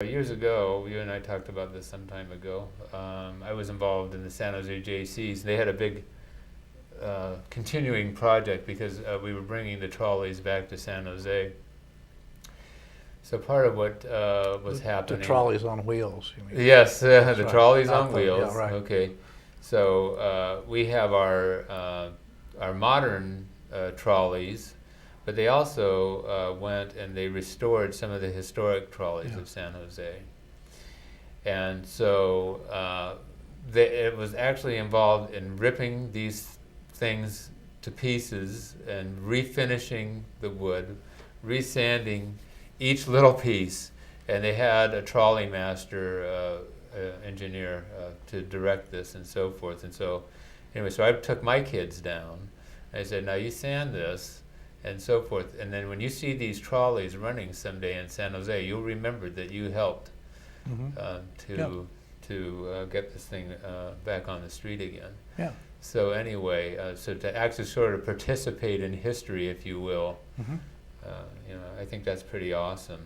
Years ago, you and I talked about this some time ago. I was involved in the San Jose Jaycees. They had a big continuing project because we were bringing the trolleys back to San Jose. So part of what was happening. The trolleys on wheels, you mean? Yes, the right. trolleys Not on the- wheels. yeah, right. Okay, so we have our modern trolleys, but they also went and they restored some of the historic trolleys Yeah. of San Jose. And so it was actually involved in ripping these things to pieces and refinishing the wood, resanding each little piece, and they had a trolley master engineer to direct this and so forth. And so anyway, so I took my kids down. I said, now you sand this and so forth. And then when you see these trolleys running someday in San Jose, you'll remember that you helped to get this thing back on the street again. Yeah. So anyway, so to actually sort of participate in history, if you will, I think that's pretty awesome.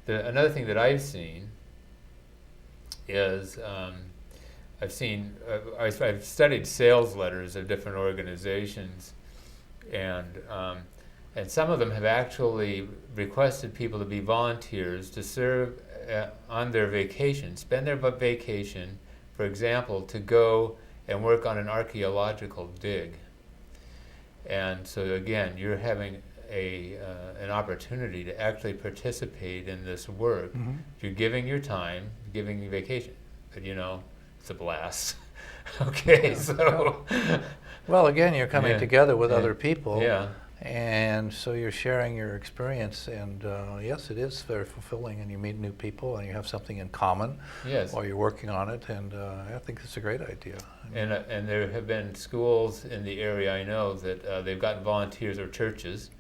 Another thing that I've seen is I've studied sales letters of different organizations, and some of them have actually requested people to be volunteers to serve on their vacation, spend their vacation, for example, to go and work on an archaeological dig. And so again, you're having an opportunity to actually participate in this work. You're giving your time, giving your vacation, but it's a blast. Okay, so. Well, again, you're coming together with other people. Yeah. And so you're sharing your experience, and yes, it is very fulfilling, and you meet new people, and you have something in common Yes. while you're working on it, and I think it's a great idea. And there have been schools in the area, I know, that they've gotten volunteers, or churches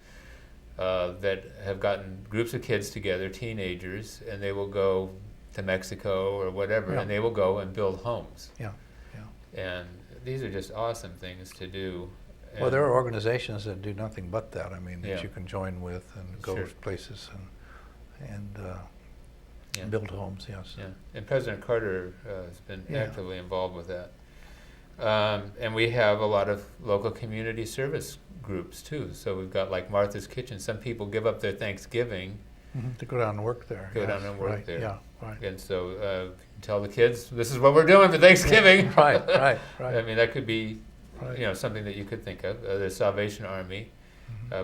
that have gotten groups of kids together, teenagers, and they will go to Mexico or whatever, and they will go and build homes. Yeah. And these are just awesome things to do. Well, there are organizations that do nothing but that. I mean, that Yeah. you can join with and go Sure. places and Yeah. build homes. Yes. Yeah, and President Carter has been Yeah. actively involved with that. And we have a lot of local community service groups too. So we've got like Martha's Kitchen. Some people give up their Thanksgiving, To go down and work there. Go yes, down and work right, there. Yeah. Right. and so you can tell the kids, this is what we're doing for Thanksgiving. Right. I mean, that could be Right. something that you could think of. The Salvation Army.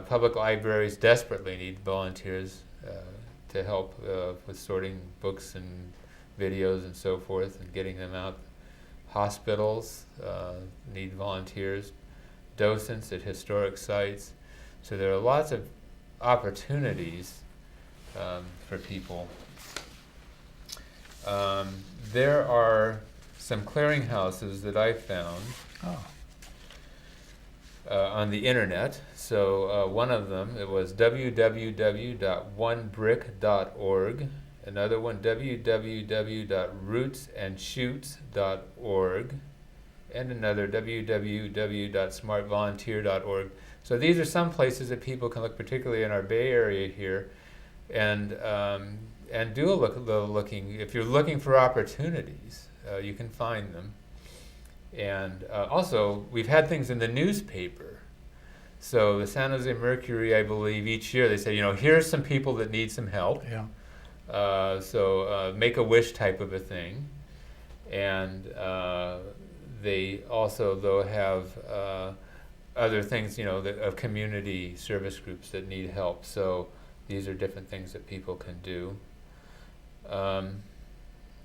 Public libraries desperately need volunteers to help with sorting books and videos and so forth and getting them out. Hospitals need volunteers. Docents at historic sites. So there are lots of opportunities for people. There are some clearinghouses that I found Oh. on the internet. So one of them, it was www.onebrick.org. Another one, www.rootsandsshoots.org. And another, www.smartvolunteer.org. So these are some places that people can look, particularly in our Bay Area here, and do a little looking. If you're looking for opportunities, you can find them. And also, we've had things in the newspaper. So the San Jose Mercury, I believe, each year they say, here's some people that need some help. Yeah. So make-a-wish type of a thing. And they also, though, have other things, of community service groups that need help. So these are different things that people can do.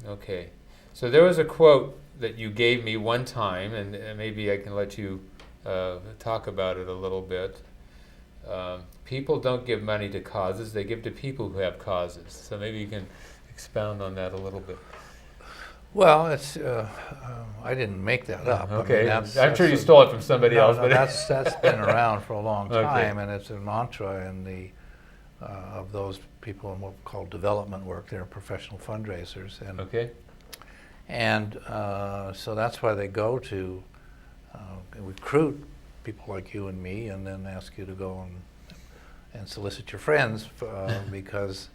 Okay. So there was a quote that you gave me one time, and maybe I can let you talk about it a little bit. People don't give money to causes, they give to people who have causes. So maybe you can expound on that a little bit. Well, it's I didn't make that up. Okay, I mean, I'm sure you stole it from somebody else. No, But that's been around for a long Okay. time, and it's a mantra in of those people in what we call development work. They're professional fundraisers, and okay. so that's why they go to recruit people like you and me, and then ask you to go and solicit your friends because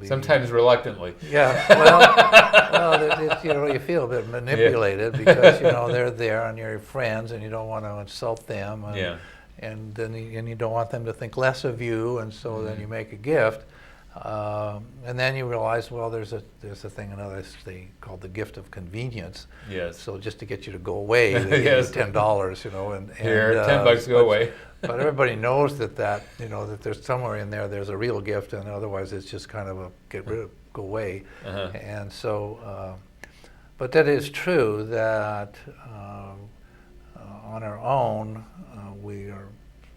Sometimes reluctantly. Yeah, well, you feel a bit manipulated because they're there and you're friends and you don't want to insult them, and then you don't want them to think less of you, and so then you make a gift, and then you realize, well, there's a thing another thing called the gift of convenience. Yes. So just to get you to go away, they give you $10, and here, $10 go away. But everybody knows that that there's somewhere in there's a real gift, and otherwise it's just kind of a go away. And so, but that is true that on our own we are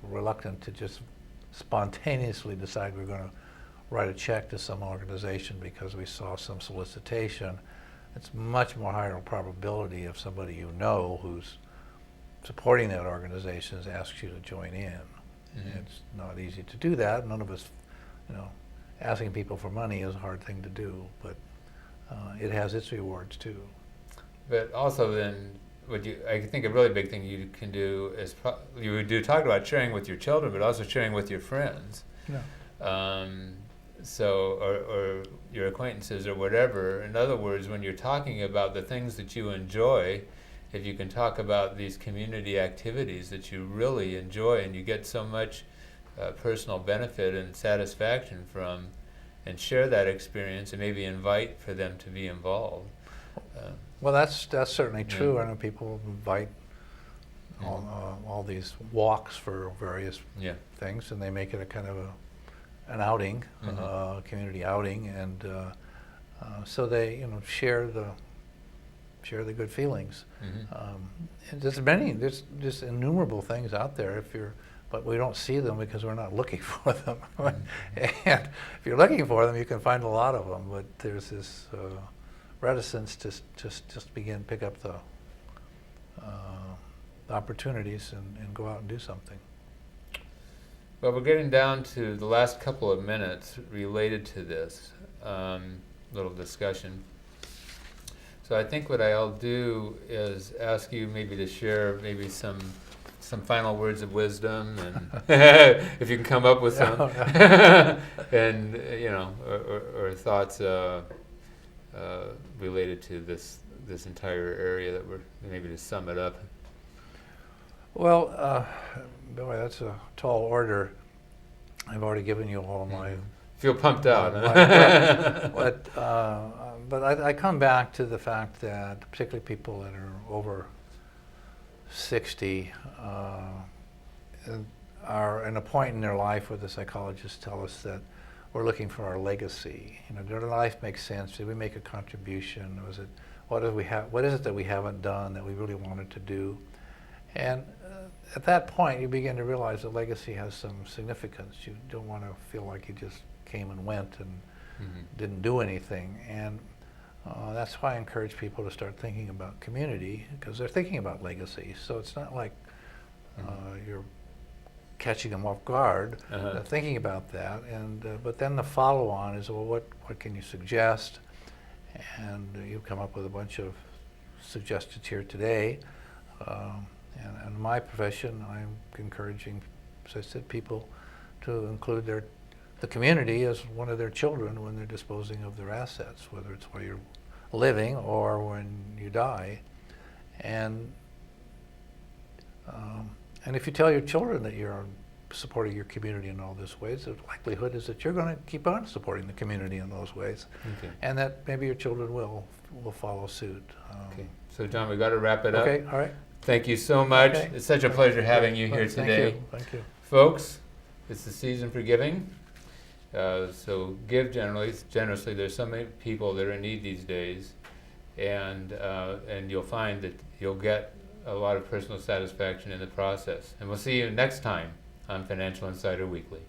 reluctant to just spontaneously decide we're going to write a check to some organization because we saw some solicitation. It's much more higher probability if somebody who's supporting that organization asks you to join in. It's not easy to do that. None of us, asking people for money is a hard thing to do, but it has its rewards too. But also then, I think a really big thing you can do is, you talk about sharing with your children, but also sharing with your friends. Yeah. Or your acquaintances or whatever. In other words, when you're talking about the things that you enjoy, if you can talk about these community activities that you really enjoy and you get so much personal benefit and satisfaction from, and share that experience and maybe invite for them to be involved. Well, that's certainly true. I know people invite all these walks for various things, and they make it a kind of an outing, a community outing, and so they share the good feelings. And there's just innumerable things out there but we don't see them because we're not looking for them. And if you're looking for them, you can find a lot of them, but there's this reticence to just pick up the opportunities and go out and do something. Well, we're getting down to the last couple of minutes related to this little discussion. So I think what I'll do is ask you maybe to share maybe some final words of wisdom, and if you can come up with some, and or thoughts related to this entire area that we're maybe to sum it up. Well, boy, that's a tall order. I've already given you all my. Feel pumped out. But I come back to the fact that particularly people that are over 60 are in a point in their life where the psychologists tell us that we're looking for our legacy. Their life makes sense. Did we make a contribution? What is it that we haven't done that we really wanted to do? And at that point, you begin to realize that legacy has some significance. You don't want to feel like you just came and went and didn't do anything. And that's why I encourage people to start thinking about community, because they're thinking about legacy. So it's not like you're catching them off guard. They're thinking about that. And but then the follow-on is, well, what can you suggest? And you've come up with a bunch of suggestions here today. And in my profession, I'm encouraging, as I said, people to include the community as one of their children when they're disposing of their assets, whether it's while you're living or when you die. And if you tell your children that you're supporting your community in all these ways, the likelihood is that you're going to keep on supporting the community in those ways, and that maybe your children will follow suit. Okay. So, John, we got to wrap it up. Okay. All right. Thank you so much. Okay. It's such a pleasure having you here today. Thank you. Folks, it's the season for giving. So give generously. There's so many people that are in need these days, and you'll find that you'll get a lot of personal satisfaction in the process. And we'll see you next time on Financial Insider Weekly.